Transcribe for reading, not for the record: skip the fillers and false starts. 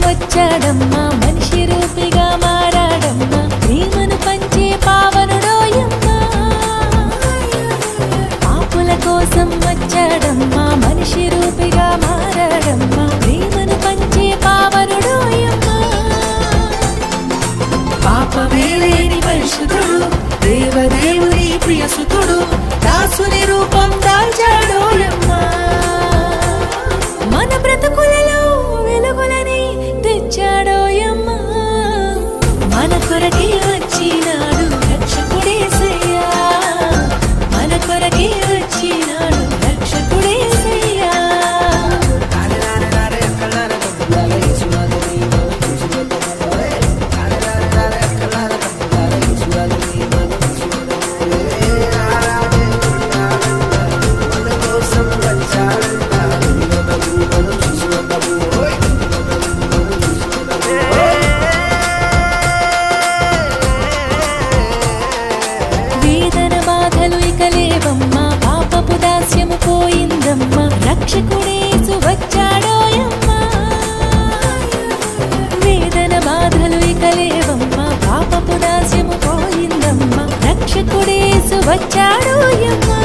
వచ్చాడమ్మా మనిషి రూపిగా మారాడమ్మా ప్రేమను పంచే పావనుడోయమ్మా పాపుల కోసం వచ్చాడమ్మా మనిషి రూపిగా మారాడమ్మా ప్రేమను పంచే పావనుడోయమ్మా పాపమే లేని పరిశుద్ధుడు దేవదేవుని ప్రియసుతుడు దాసుని రూపం దాల్చాడోయమ్మా మన బ్రతుకులలో వెలుగులని తెచ్చాడోయమ్మా మన కొరకే వచ్చినాడు రక్షకుడేసయ్యా మన కొరకే వచ్చినాడు రక్షకుడేసయ్యా లేవమ్మా పాపపు దాస్యము పోయిందమ్మా రక్షకుడేసు వచ్చాడోయమ్మా వేదన బాధలు ఇక లేవమ్మా పాపపు దాస్యము పోయిందమ్మా రక్షకుడేసు వచ్చాడోయమ్మా